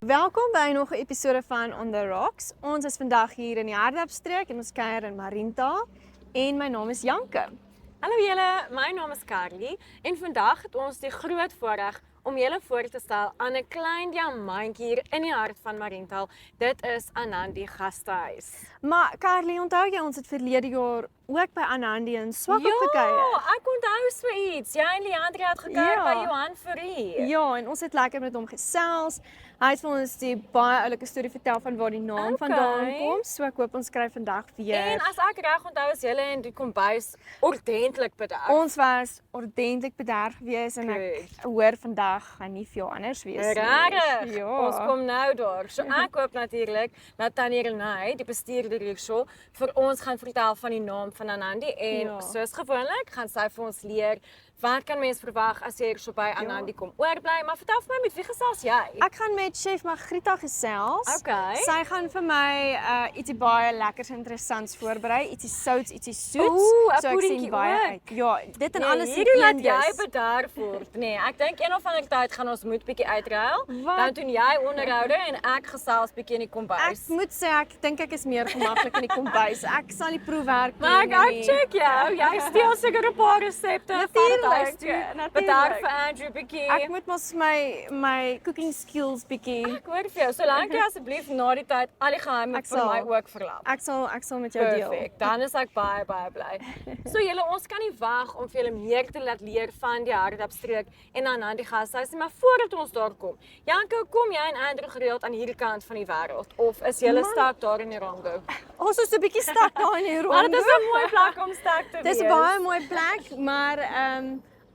Welkom by nog 'n episode van On The Rocks. Ons is vandag hier in die Hardapstreek en ons kuier in Mariental en my naam is Janke. Hallo julle, my naam is Carly en vandag het ons die groot voorreg om julle voor te stel aan 'n klein diamantjie hier in die hart van Mariental. Dit is Anandi Gastehuis. Maar Carly, onthou jy ons het verlede jaar ook by Anandi in Swakop gekuier? Ja, ek onthou so iets. Jy en Leandria het gekuier Ja. by Johan Fourie. Ja, en ons het lekker met hom gesels. Hy het vir ons die baie oulike storie vertel van waar die naam vandaan kom. So ek hoop ons skryf vandag weer. En as ek reg onthou is julle in die kombuis ordentlik bederf. Ons was ordentlik bederf geweest en ek hoor vandag gaan nie veel anders wees nie. Regtig? Ja. Ons kom nou daar. So ek hoop natuurlik dat Tannie Renay, die bestuurder hierso, vir ons gaan vertel van die naam van Anandi en Ja. soos gewoonlik gaan sy vir ons leer wat kan mens verwag as jy hierso by Anandi kom oorbly. Maar vertel vir my, met wie gesels jy? Ek gaan met chef Margrieta gesels. Okay. Sy gaan vir my ietsie baie lekkers interessants voorberei, ietsie souts, ietsie soets. Oeh, 'n so ek sien puddingkie baie ook. uit. Ja, dit en Nee, alles hierdie laat een jy dis. bederf word. Nee, ek dink een of ander tyd gaan ons moet bietjie uitruil. Wat? Dan doen jy onderhoude en ek gesels bietjie in die Ek kombuis. moet sê ek dink ek is meer gemaklik in die kombuis. Ek sal die proefwerk Maar doen. ek check jou. Jy steel seker 'n paar resepte van dit huis toe. Natuurlijk. Bederf vir Andrew bietjie. Ek moet mos my cooking skills bietjie. Ek hoor vir jou. Solank jy asseblief na die tyd al die geheime Ek vir sal. my ook verlap. Ek sal met jou deel. Perfek. Dan is ek baie bly. So julle, ons kan nie wag om vir julle meer te laat leer van die Hardapstreek en dan aan die Gastehuis nie, maar voordat ons daar kom. Janko, kom jy en Andrew gereeld aan hierdie kant van die wêreld of is julle Man. stak daar in die Rongo? Ons is 'n bietjie stak daar in die rond. Maar dit is 'n mooi plek om stak te wees. Dis 'n baie mooi plek, maar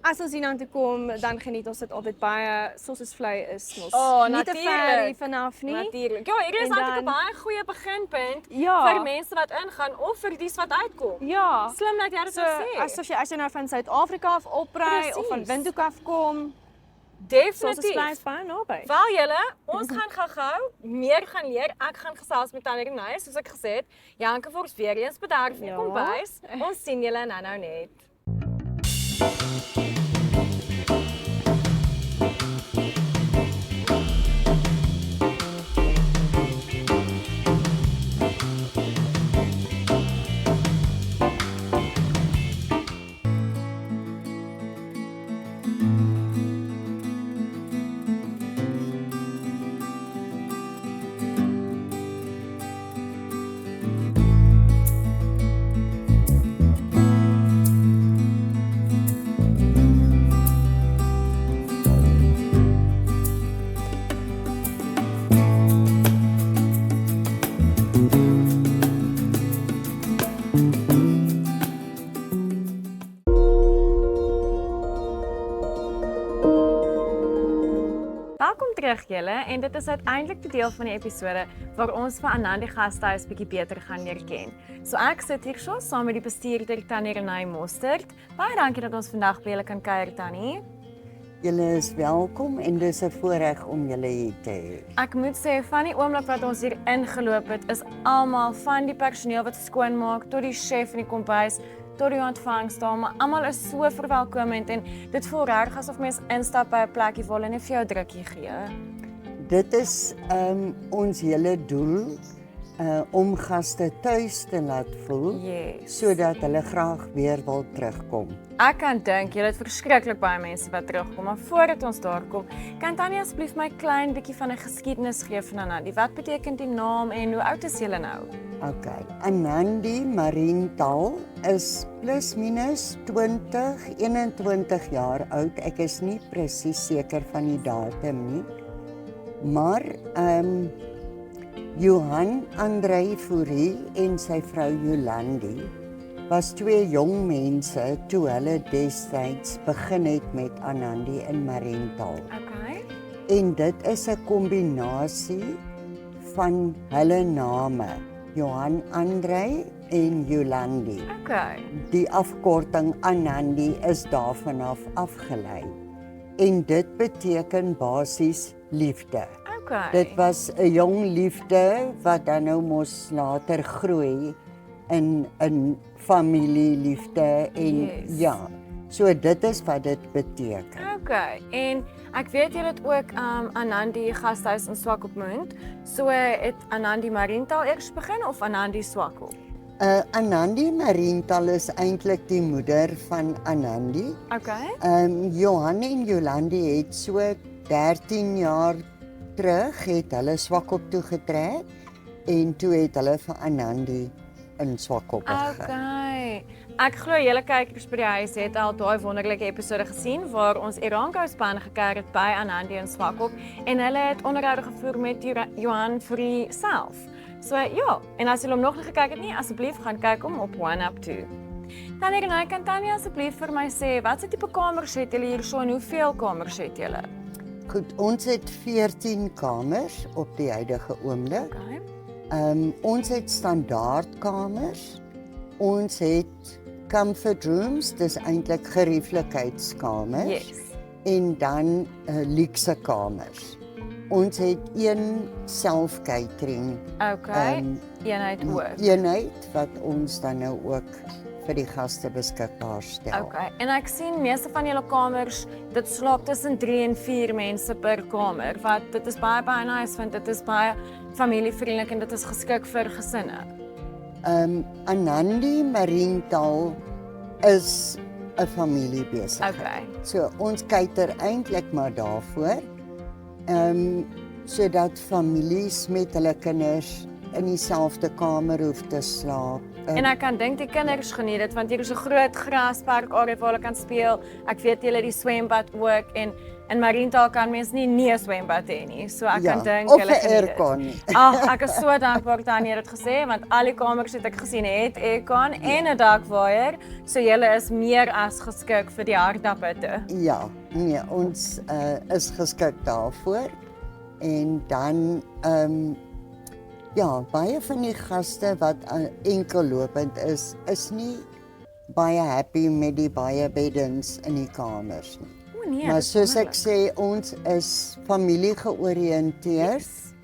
as ons hiernatoe kom, dan geniet ons dit altyd baie soos ons vlei is mos. Nie te ver natuurlijk. hier vanaf nie. Natuurlik. Ja, hier is En eintlik 'n dan- baie goeie beginpunt Ja. vir mense wat ingaan of vir dies wat uitkom. Ja. Slim dat jy dit So so sê. as jy nou van Suid-Afrika af opry of van Presies. Windhoek af kom, soos ons Definitief. vlei is baie naby. Wel julle, ons gaan gou-gou meer gaan leer. Ek gaan gesels met Tannie Renay, soos ek gesê het. Janke vir ons weer eens bederf in die Ja. kombuis. Ons sien julle nou net. Welkom terug julle en dit is uiteindelik die deel van die episode waar ons vir Anandi Gastehuis bietjie beter gaan leer ken. So ek sit hier so saam met die bestuurder Tannie Renay Mostert. Baie dankie dat ons vandag by julle kan kuier Tannie. Julle is welkom en dis 'n voorreg om julle hier te hê. Ek moet sê van die oomblik wat ons hier ingeloop het, is almal van die personeel wat skoonmaak tot die chef in die kombuis tot die ontvangsdame, almal is so verwelkomend en dit voel reg asof mens instap by 'n plekkie waar hulle net vir jou 'n drukkie gee. Dit is ons hele doel om gaste tuis te laat voel Yes. sodat hulle graag weer wil terugkom. Ek kan dink julle het verskriklik baie mense wat terugkom, maar voordat ons daar kom, kan Tannie asseblief my klein bietjie van 'n geskiedenis gee van Anandi. Wat beteken die naam en hoe oud is julle nou? Okay. Anandi Mariental is plus minus 20, 21 jaar oud. Ek is nie presies seker van die datum nie. Maar Johan Andrei Fourie en sy vrou Jolandi was twee jong mense toe hulle destyds begin het met Anandi in Mariental. Okay. En dit is 'n kombinasie van hulle name, Johan Andrei en Jolandi. Okay. Die afkorting Anandi is daarvan afgelei. En dit beteken basies liefde. Okay. Dit was 'n jong liefde wat dan nou mos later groei in familieliefde en Yes. ja. So dit is wat dit beteken. Okay. En Ek weet julle het ook Anandi Gasthuis in Swakopmund. So het Anandi Mariental eers begin of Anandi Swakop? Anandi Mariental is eintlik die moeder van Anandi. Okay. Johan en Jolandi het so 13 jaar terug het hulle Swakop toe getrek en toe het hulle vir Anandi in Swakop begin. Okay. Ek glo julle kykers by die huis het al daai wonderlike episode gesien waar ons Eranko span gekuier het by Anandi in Swakop en hulle het onderhoude gevoer met Johan Fourie self. So ja, en as julle hom nog nie gekyk het nie, asseblief gaan kyk hom op OneUp toe. Dan Renai, kan Tanya asseblief vir my sê, wat se tipe kamers het julle hierso en hoeveel kamers het julle? Goed, ons het 14 kamers op die huidige oomblik. Okay. Ons het standaardkamers. Ons het comfort rooms, dis eintlik gerieflikheidskamers. Yes. En dan luxe kamers. Ons het een self-catering Okay. Eenheid ook. eenheid wat ons dan nou ook vir die gaste beskikbaar stel. Okay. En ek sien meeste van julle kamers, dit slaap tussen 3 en 4 mense per kamer. Wat dit is baie nice want dit is baie familievriendelik en dit is geskik vir gesinne. Anandi Mariental is 'n familiebesigheid. Okay. So ons kyker eintlik maar daarvoor. Sodat families met hulle kinders in dieselfde kamer hoef te slaap. En ek kan dink die kinders geniet dit want hier is 'n groot graspark area waar hulle kan speel. Ek weet julle die swembad ook en in Mariental kan mens nie 'n swembad hê nie. So ek kan dink of hulle 'n geniet dit. aircon. Ag, ek is so dankbaar Tanya het dit gesê want al die kamers wat ek gesien het aircon en 'n dakwaaier, so julle is meer as geskik vir die aardappete. Ja, nee, ons is geskik daarvoor. En dan ja, baie van die gaste wat enkellopend is nie baie happy met die baie beddens in die kamers nie. O nee. Maar soos ek sê, ons is familie georiënteerd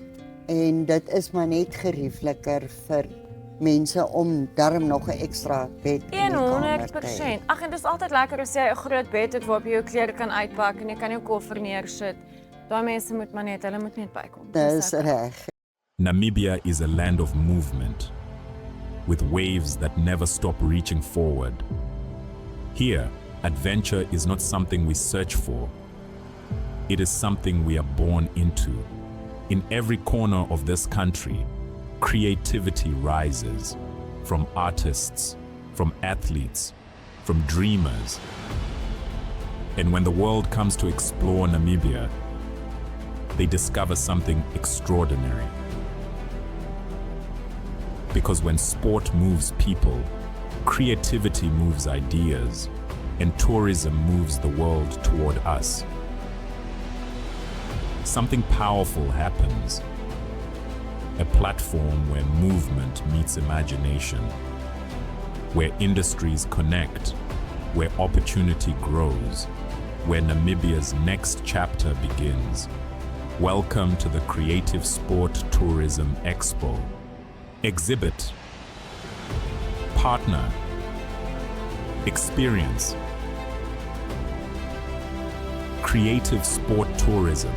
en dit is maar net geriefliker vir mense om darm nog 'n ekstra bed in die kamer te hê. 100%. Ag, en dit is altyd lekker as jy 'n groot bed het waarop jy jou klere kan uitpak en jy kan jou koffer neersit. Daai mense moet maar net, hulle moet net bykom. Dis reg. Namibia is a land of movement, with waves that never stop reaching forward. Here, adventure is not something we search for. It is something we are born into. In every corner of this country, creativity rises, from artists, from athletes, from dreamers. And when the world comes to explore Namibia, they discover something extraordinary. Because when sport moves people, creativity moves ideas, and tourism moves the world toward us. Something powerful happens. A platform where movement meets imagination, where industries connect, where opportunity grows, where Namibia's next chapter begins. Welcome to the Creative Sport Tourism Expo. Exhibit, partner, experience. Creative Sport Tourism.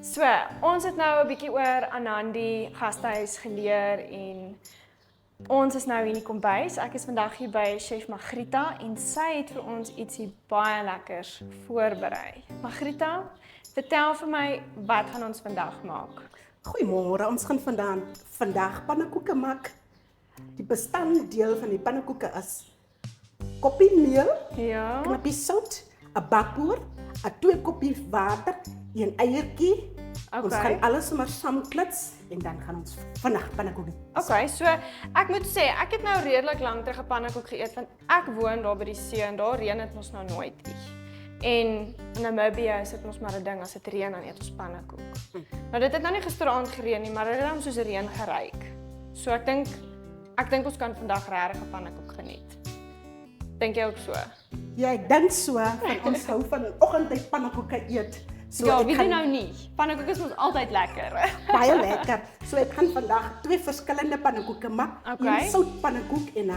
So, ons het nou 'n bietjie oor Anandi Gasthuis geleer en ons is nou hier in die kombuis. Ek is vandag hier by Chef Margrieta en sy het vir ons ietsie baie lekkers voorberei. Margrieta, vertel vir my, wat gaan ons vandag maak? Goeiemôre, ons gaan vandag pannekoeke maak. Die bestanddeel van die pannekoeke is koppie meel, Ja. knappie sout, 'n bakboord, 'n 2 koppie water, 'n eiertjie. Ons Okay. gaan alles sommer saamklits en dan gaan ons vandag pannekoeke. Okay, so ek moet sê, ek het nou redelik lank terug 'n pannekoek geëet want ek woon daar by die see en daar reën dit mos nou nooit nie. En in Namibia is dit mos maar 'n ding as dit reën dan eet ons pannekoek. Nou dit het nou nie gisteraand gereën nie, maar dit het dan soos reën geruik. So ek dink ons kan vandag regtig 'n pannekoek geniet. Dink jy ook so? Ja, ek dink so, want ons hou van oggendtyd pannekoeke eet. So Ja, ek wie gaan doen nou nie? Pannekoek is mos altyd lekker. baie lekker. So ek gaan vandag 2 verskillende pannekoeke maak. Okay. Een sout pannekoek en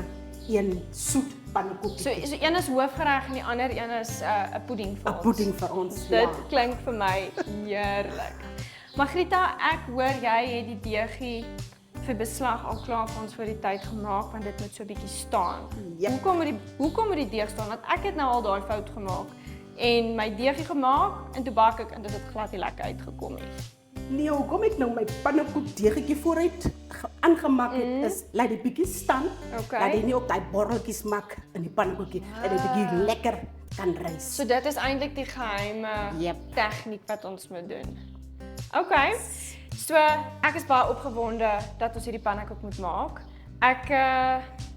'n soet pannekoek. So een is hoofgereg en die ander een is 'n pudding vir 'n ons. pudding vir ons. Dit klink vir my heerlik. Margrieta, ek hoor jy het die deegie vir beslag al klaar vir ons voor die tyd gemaak want dit moet so 'n bietjie staan. Yep. Hoekom moet die deeg staan? Want ek het nou al daai fout gemaak en my deegie gemaak en toe bak ek en dit het glad nie lekker uitgekom nie. Nee, hoekom ek nou my pannekoek deegetjie vooruit aangemaak het, is laat die bietjie staan. Okay. Dat jy nie ook daai borreltjies maak in die pannekoekie en dit bietjie lekker kan rys. So dit is eintlik die geheime Yep. tegniek wat ons moet doen. Okay. So ek is baie opgewonde dat ons hierdie pannekoek moet maak. Ek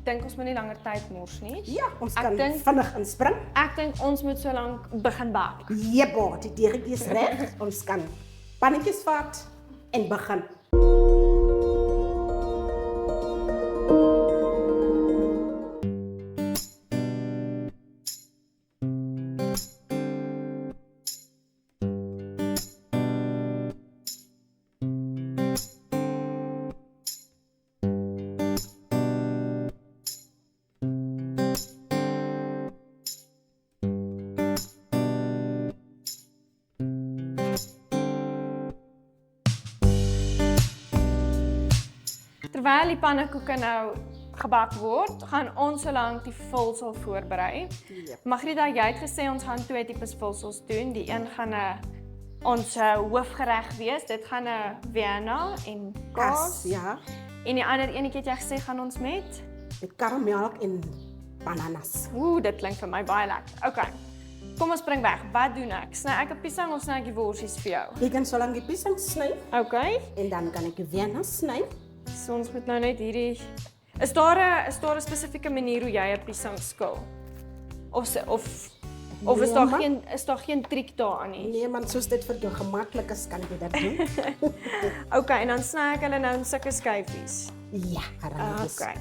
dink ons moet nie langer tyd mors nie. Ja, ons Ek kan dink- vinnig inspring. Ek dink ons moet so lank begin bak. Jebo, die deegetjie is reg. Ons kan pannetjies vat en begin. Terwyl die pannekoeke nou gebak word, gaan ons solank die vulsel voorberei. Yep. Margrieta, jy het gesê ons gaan 2 tipes vulsels doen. Die een gaan 'n ons hoofgereg wees. Dit gaan 'n Vienna en kaas. Ja, En die ander enetjie het jy gesê gaan ons met? met karamelk en bananas. Dit klink vir my baie lekker. Okay. Kom ons spring weg. Wat doen ek? Sny ek 'n piesang of sny ek die worsies vir jou? Jy kan solank die piesang sny Okay. en dan kan ek die Vienna sny. So ons moet nou net hierdie Is daar 'n spesifieke manier hoe jy 'n piesang skil? Of is Nee, daar man. geen triek daaraan nie? Nee man, soos dit vir jou gemaklik is, kan jy dit doen. Okay, en dan sny ek hulle nou in sulke skyfies. Ja, hartjies. Okay.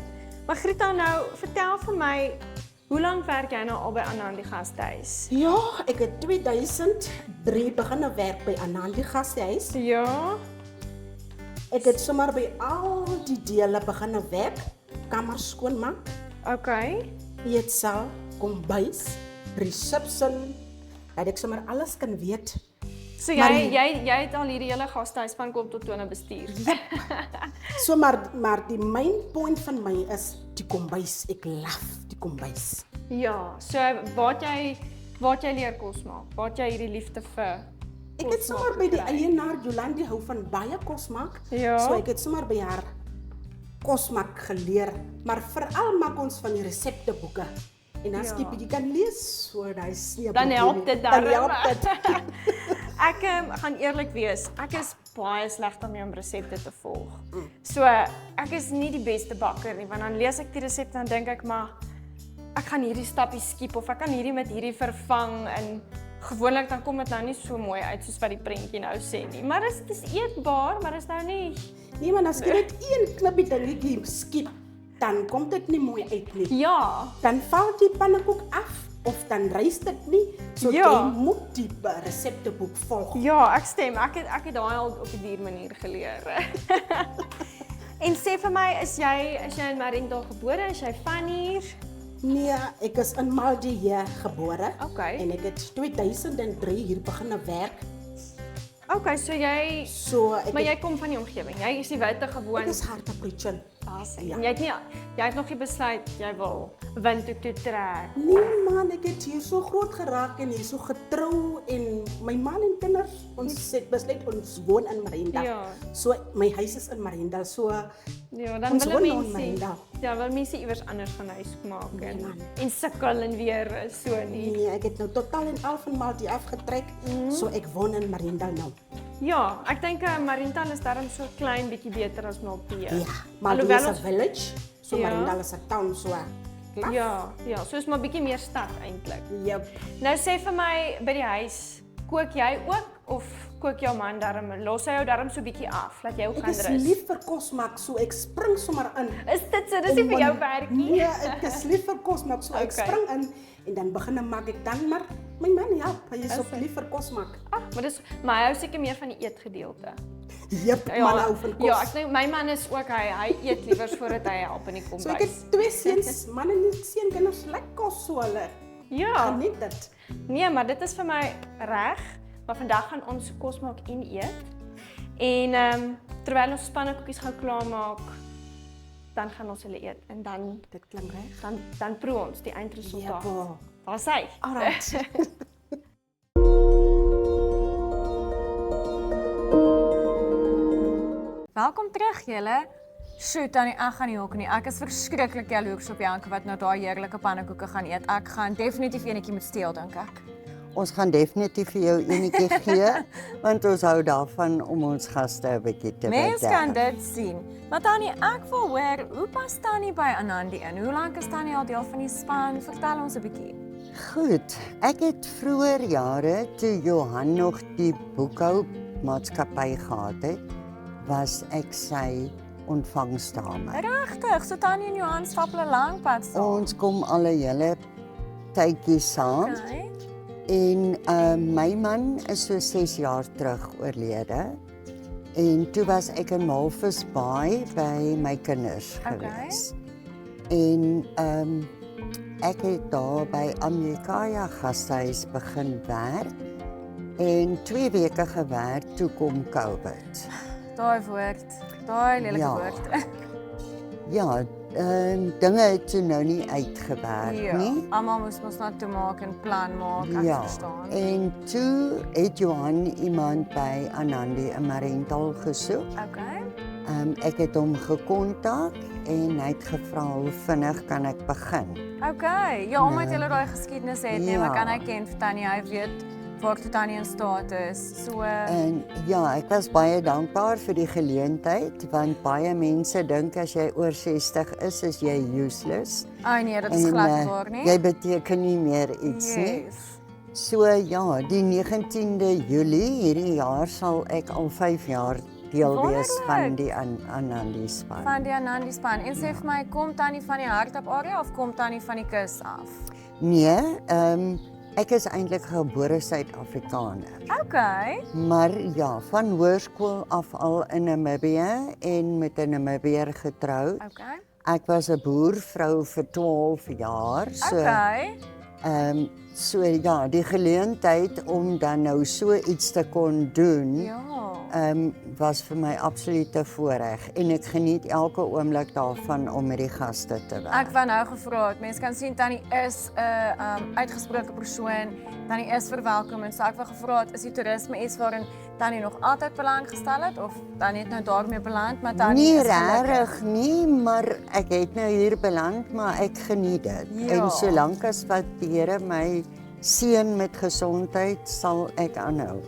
Margrieta, nou vertel vir my, hoe lank werk jy nou al by Anandi Gastehuis? Ja, ek het 2003 begin werk by Anandi Gastehuis. Ja. Ek het sommer by al die dele begin werk. Kamers skoonmaak, Okay. eetsaal, kombuis, reception, dat ek sommer alles kan weet. So Maar jy het al hierdie hele gastehuis van kop tot tone bestuur. So maar die main point van my is die kombuis. Ek love die kombuis. Ja, so waar het jy leer kos maak? Waar het jy hierdie liefde vir Ek het sommer by die eienaar Jolandi hou van baie kos maak. Ja. So ek het sommer by haar kos maak geleer, maar veral maak ons van die resepteboeke. En as jy bietjie kan lees, so daai sneep. Dan help dit Dan darm. help dit. Ek gaan eerlik wees, ek is baie sleg daarmee om resepte te volg. So ek is nie die beste bakker nie, want dan lees ek die resep en dan dink ek maar ek gaan hierdie stappie skiep of ek kan hierdie met hierdie vervang en gewoonlik dan kom dit nou nie so mooi uit soos wat die prentjie nou sê nie. Maar dit is eetbaar, maar dit is nou nie. Nee, maar as jy net een knippie dingetjie skiep, dan kom dit nie mooi uit nie. Ja, Dan val die pannekoek af of dan rys dit nie. So Ja. jy moet die resepteboek volg. ja, ek stem. Ek het daai al op 'n diermanier geleer. En sê vir my, is jy in Mariendal gebore? Is jy van hier? Nee, ek is in Maldië gebore. Okay. En ek het 2003 hier begin werk. Okay, so jy So ek maar jy kom van die omgewing. Jy is die witte gewoon. ek is Hartbeespoort. Ja. Jy het nog nie besluit jy wil Windhoek toe trek. Nee man, ek het hier so groot geraak en hier so getrou en my man en kinders, ons het besluit ons woon in Mariendal. Ja. So my huis is in Mariendal. So Ja, dan Ons wil woon nou in mense Mariendal. ja, wil mense iewers anders van huis maak Nee, man. en sukkel en weer so nie. nee, ek het nou totaal en al van Maldië afgetrek. So ek woon in Mariendal nou. Ja, ek dink Mariendal is darm so klein bietjie beter as Maldië. Ja, Maldië is 'n ons village. So Ja. Mariendal is 'n town so. Klaar? ja, so is maar bietjie meer stad eintlik. Yep. Nou sê vir my by die huis, kook jy ook of kook jou man darm? Los hy jou darm so bietjie af, laat jy ook Ek gaan is rus. lief vir kos maak, so ek spring sommer in. Is dit so? Dis nie vir jou werkie. Nee, ek is lief vir kos maak, so ek Okay. spring in en dan begin maak ek dan maar My man help, hy is Is op hy? lief vir kos maak. Maar hy hou seker meer van die eetgedeelte. Jep, man hou van kos. Ja, ek dink my man is ook hy eet liewer voordat hy help in die So ek kombuis. het 2 seuns, man en seunkinders lekker kos so hulle. Ja. Geniet dit. Nee, maar dit is vir my reg. Maar vandag gaan ons kos maak en eet. En terwyl ons pannekoekies gaan klaarmaak, dan gaan ons hulle eet en Dit klink reg. dan proe ons die eindresultaat. Ja. Daar's hy. Alright. Welkom terug julle. Shoot, Tannie, ek gaan nie hok nie. Ek is verskriklik jaloers op Janke wat nou daai heerlike pannekoeke gaan eet. Ek gaan definitief enetjie moet steel, dink ek. Ons gaan definitief vir jou enetjie gee, want ons hou daarvan om ons gaste 'n bietjie te Mense kan bederf. dit sien. Maar Tannie, ek wil hoor, hoe pas Tannie by Anandi in? Hoe lank is Tannie al deel van die span? Vertel ons 'n bietjie. Goed, ek het vroeër jare toe Johan nog die boekhoumaatskappy gehad het, was ek sy ontvangsdame. Regtig, so Tannie en Johan stap hulle lank pad saam. Ons kom al 'n hele tydjie saam. Okay. En my man is so 6 jaar terug oorlede. En toe was ek in Malvis Bay by my kinders gewees. En ek het daar by Amerikaya Gastehuis begin werk. En 2 weke gewerk toe kom COVID. Daai woord, daai lelike Ja. woord. Ja, dinge het toe nou nie uitgewerk nie. Almal moes mos nou toe maak en plan maak, ek Ja, verstaan. en toe het Johan iemand by Anandi in Mariental gesoek. Okay. Ek het hom gekontak en hy het gevra hoe vinnig kan ek begin. Okay. Ja, omdat jy daai geskiedenis het, nee, maar Ja. kan hy ken vir Tannie, hy weet waar Tannie in staat is. So En ja, ek was baie dankbaar vir die geleentheid want baie mense dink as jy oor 60 is jy useless. ai nee, dit is glad waar nie. Jy beteken nie meer iets nie. Yes. So ja, die 19de Julie hierdie jaar sal ek al 5 jaar deel wees van Wonderlik. die Anandi span. Van die Anandi span. En sê vir my, kom Tannie van die Hardap area of kom Tannie van die kus af? Nee, ek is eintlik gebore Suid-Afrikaner. Okay. Maar ja, van hoërskool af al in Namibië en met 'n Namibiër getroud. Okay. Ek was 'n boervrou vir 12 jaar. Okay. So ja, die geleentheid om dan nou so iets te kon doen, Ja. was vir my absolute voorreg en ek geniet elke oomblik daarvan om met die gaste te werk. Ek wou nou gevra het. Mense kan sien Tannie is 'n uitgesproke persoon. Tannie is verwelkomend. So ek wou gevra het, is die toerisme iets waarin Tannie nog altyd belang gestel het of Tannie het nou daarmee beland, maar Tannie Nie is gelukkig? regtig nie, maar ek het nou hier beland, maar ek geniet dit. Ja. En solank as wat die Here my seën met gesondheid, sal ek aanhou.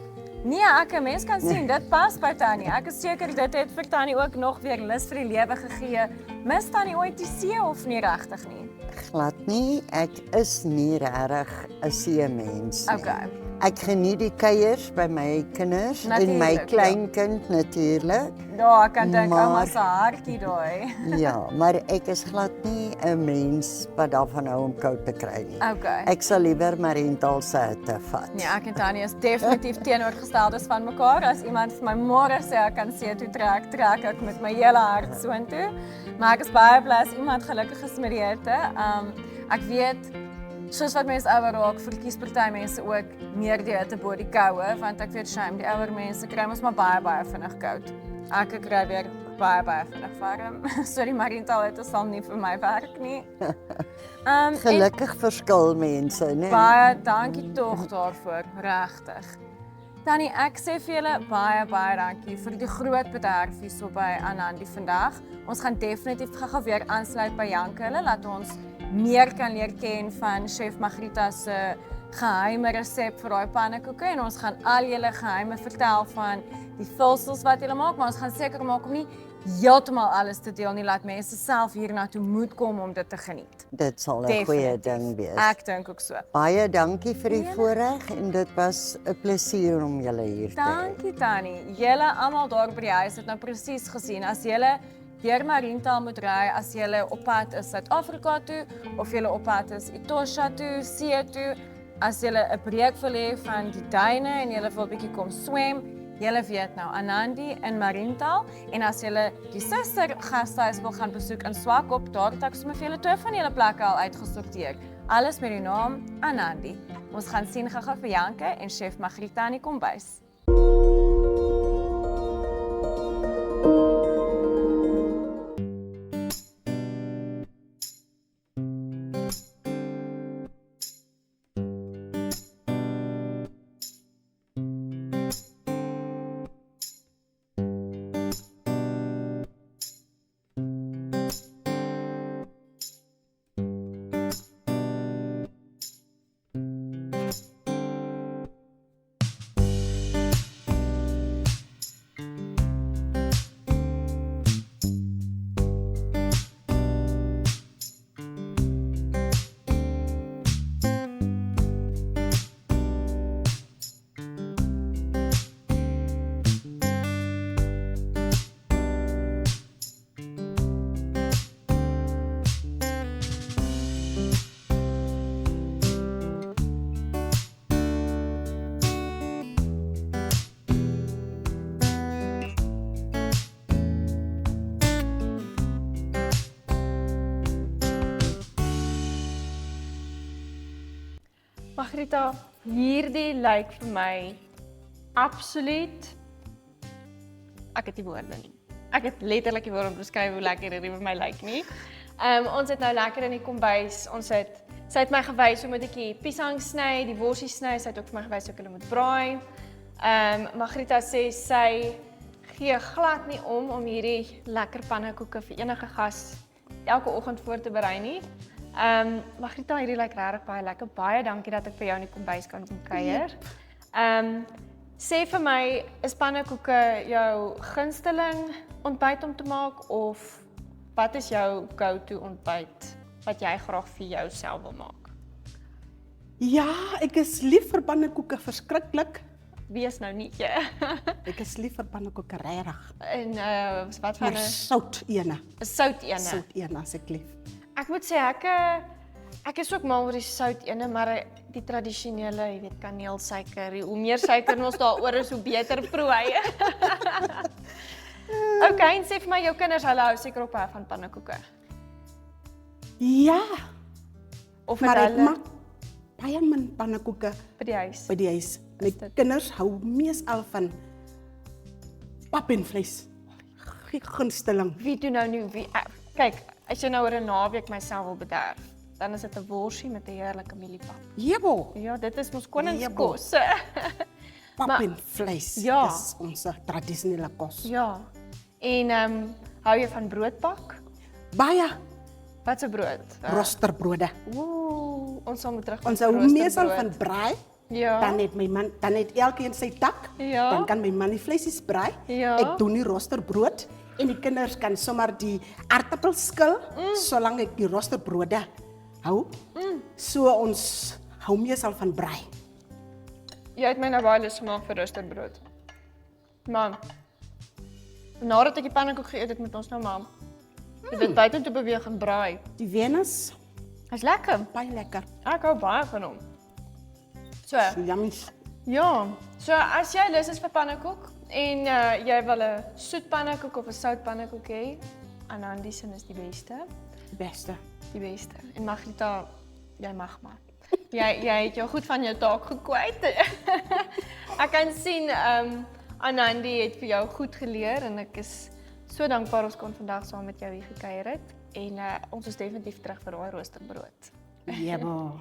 Nee, ek mens kan sien dit pas by Tannie. Ek is seker dit het vir Tannie ook nog weer lus vir die lewe gegee. Mis Tannie ooit die see of nie regtig nie? Glad nie, ek is nie regtig 'n seemens nie. Okay. Ek geniet die kuiers by my kinders en my Natuurlijk, ja. kleinkind natuurlik. Ja, ek kan dink Maar- ouma se hartjie daai. Ja, maar ek is glad nie 'n mens wat daarvan hou om koud te kry nie. Okay. Ek sal liewer Mariental se hitte vat. Nee, ek en Tannie is definitief teenoorgesteldes van mekaar. As iemand vir my môre sê ek kan see toe trek ek met my hele hart soontoe. Maar ek is baie bly as iemand gelukkig is met die hitte. Ek weet soos wat mense ouer raak, verkies party mense ook meer die hitte bo die koue, want ek weet shame, die ouer mense kry mos maar baie vinnig koud. Ek kry weer baie vinnig warm. So die Mariental hitte sal nie vir my werk nie. En Gelukkig verskil mense, né? baie dankie tog daarvoor, regtig. Tannie, ek sê vir julle baie dankie vir die groot bederf hierso by Anandi vandag. Ons gaan definitief gou weer aansluit by Janke hulle, laat ons meer kan leer ken van Chef Margrieta se geheime resep vir daai pannekoeke en ons gaan al julle geheime vertel van die vulsels wat julle maak, maar ons gaan seker maak om nie heeltemal alles te deel nie, laat mense self hiernatoe moet kom om dit te geniet. Dit sal 'n goeie Definitief. ding wees. Ek dink ook so. Baie dankie vir die Nee. voorreg en dit was 'n plesier om julle hier te hê. Dankie Tannie. Julle almal daar by die huis het nou presies gesien as julle deur Mariental moet ry, as julle op pad is Suid-Afrika toe of julle op pad is Etosha toe, see toe, as jy 'n breek wil hê van die duine en jy wil 'n bietjie kom swem, julle weet nou, Anandi in Mariental, en as julle die suster gastehuis wil gaan besoek in Swakop, daar het ek sommer vir julle 2 van julle plekke al uitgesorteer. Alles met die naam Anandi. Ons gaan sien gou-gou vir Janke en chef Margrieta in die kombuis. Margrieta, hierdie lyk vir my absoluut, ek het nie woorde nie. Ek het letterlik die woorde om te beskryf hoe lekker hierdie vir my lyk nie. Ons het nou lekker in die kombuis, sy het my gewys hoe moet ek die piesang sny, die worsie sny, sy het ook vir my gewys hoe ek hulle moet braai. Margrieta sê sy gee glad nie om hierdie lekker pannekoeke vir enige gas elke oggend voor te berei nie. Margrieta, hierdie lyk regtig baie lekker. Baie dankie dat ek vir jou in die kombuis kan kom kuier. Sê vir my, is pannekoeke jou gunsteling ontbyt om te maak of wat is jou go-to ontbyt wat jy graag vir jouself wil maak? Ja, ek is lief vir pannekoeke, verskriklik. Wees nou nie. Ek is lief vir pannekoeke, regtig. En wat van Maar sout ene. 'n sout ene? Sout ene as ek lief. Ek moet sê ek is ook mal oor die sout ene, maar die tradisionele, jy weet, kaneel, suiker, hoe meer suiker ons daaroor is, hoe beter proe hy. Okay, en sê vir my, jou kinders, hulle hou seker op van pannekoeke. Ja, Of maar het ek hulle maak baie min pannekoeke by die huis? by die huis. My kinders hou meestal van pap en vleis. Gunsteling. Wie doen nou nie, kyk, as jy nou oor 'n naweek myself wil bederf, dan is dit 'n worsie met 'n heerlike mieliepap. Jebo, Ja, dit is ons koningskos. pap Maar- en vleis. Ja. Dis ons tradisionele kos. Ja. En hou jy van broodbak? Baie Wat 'n brood? roosterbrode. Ons sal moet terug. Ons hou meestal van braai. Ja. Dan het elkeen sy tak. Ja. Dan kan my man die vleisies braai. Ja. Ek doen die roosterbrood en die kinders kan sommer die aardappels skil solank ek die roosterbrode hou. So ons hou meestal van braai. Jy het my nou baie lus gemaak vir roosterbrood. Maar nadat ek die pannekoek geëet het met ons nou mam, het dit buite toe beweeg en braai. Die Venus, Hy's lekker. baie lekker. Ek hou baie van hom. So, Yummy. ja. So as jy lus is vir pannekoek en jy wil 'n soet pannekoek of 'n sout pannekoek hê, Anandi se is die beste. Die beste. Die beste. En Margrieta, jy mag maar. Jy het jou goed van jou taak gekwyt. Ek kan sien Anandi het vir jou goed geleer en ek is so dankbaar ons kon vandag saam met jou hier gekuier het en ons is definitief terug vir daai roosterbrood. Jebo.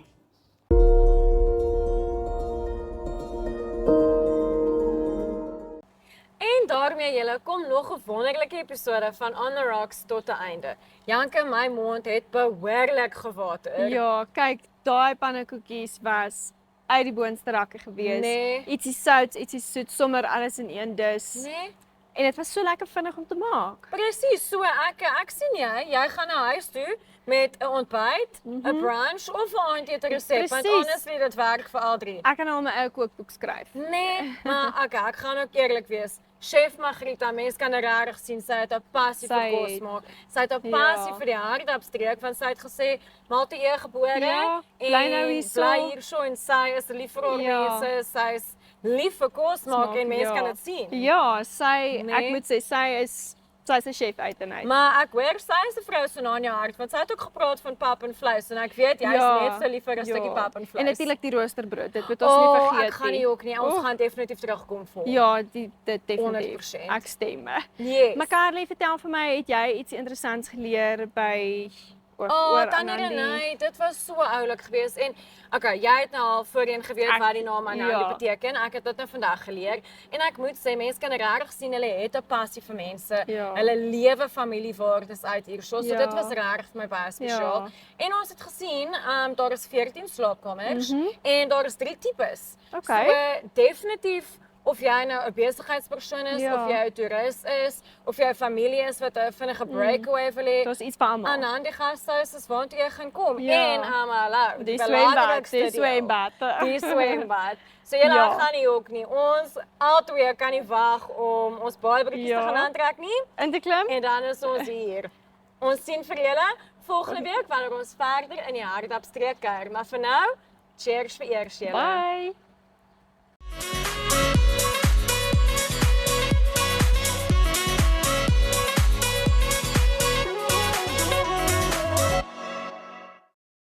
En daarmee julle kom nog 'n wonderlike episode van On the Rocks tot 'n einde. Janke, my mond het behoorlik gewater. Ja, kyk, daai pannekoekies was uit die boonste rakke gewees. Nee. Ietsie sout, ietsie soet, sommer alles in een dis. Nee? En dit was so lekker vinnig om te maak. Presies, so ek sien jy gaan na huis toe met 'n ontbyt, 'n brunch of 'n aandete resep, want Presies. honestly dit werk vir al drie. Ek kan al my eie kookboek skryf. Nee, maar ek gaan ook eerlik wees. Chef Margarita, mens kan regtig sien sy het 'n passie vir Sy kos het- maak. Sy het 'n passie Ja. vir die hardloopstreek want sy het gesê, "Malte eer gebore Ja, bly nou hierso." bly hierso en sy is lief vir haar Ja. mense, sy is lief vir kos maak en mense kan dit sien." Ja, sy Nee. ek moet sê sy's 'n chef uit en uit. Maar ek hoor sy is 'n vrou so na in jou hart want sy het ook gepraat van pap en vleis en ek weet jy's net so lief vir 'n stukkie pap en vleis. En natuurlik die roosterbrood. Dit moet ons nie vergeet nie. Ek gaan nie ook nie. Ons Oh. gaan definitief terugkom vir. Ja, dit definitief. 100%. Ek stem. Yes. Maar Carly, vertel vir my, het jy iets interessants geleer by Tannie Renée, dit was so oulik geweest en okay, jy het nou al voorheen geweet wat die naam Anandi ja. beteken. Ek het dit nou vandag geleer en ek moet sê mense kan regtig sien hulle het 'n passie vir mense. Ja. Hulle lewe familiewaardes uit hierso. So Ja. dit was regtig vir my baie spesiaal. Ja. En ons het gesien, daar is 14 slaapkamers en daar is 3 tipes. Okay. So definitief of jy nou 'n besigheidspersoon is, Ja. of jy 'n toerist is, of jy 'n familie is wat 'n vinnige breakaway wil hê. Daar's iets vir almal. Anandi Gasthuis is waartoe jy gaan kom. Ja. En hallo, Die swembad, die swembad. Die swembad. So julle Ja. gaan nie ook nie. Ons albei kan nie wag om ons baadbroekies Ja. te gaan aantrek nie. In te klim? En dan is ons hier. Ons sien vir julle volgende week wanneer ons verder in die hardloopstreek kuier. Maar vir nou, cheers vir eers julle. Bye.